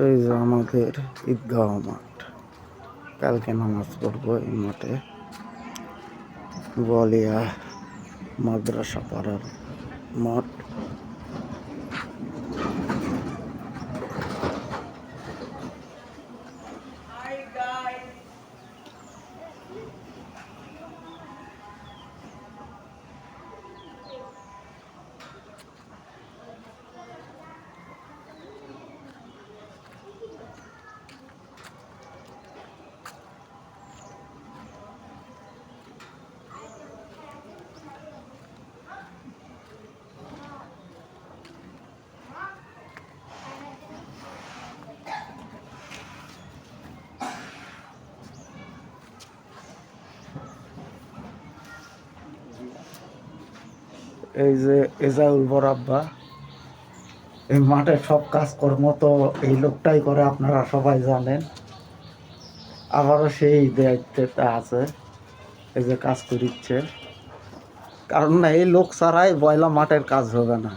এই যে আমাদের ঈদগাহ মাঠ, কালকে নামাজ পড়বো এই মাঠে। বলিয়া মাদ্রাসা পাড়ার মাঠ। এই যে এজাউল বরাব্বা, এই মাঠের সব কাজকর্ম তো এই লোকটাই করে, আপনারা সবাই জানেন। আবারও সেই দায়িত্বটা আছে, এই যে কাজ করিচ্ছে। কারণ না, এই লোক ছাড়াই বয়লা মাঠের কাজ হবে না।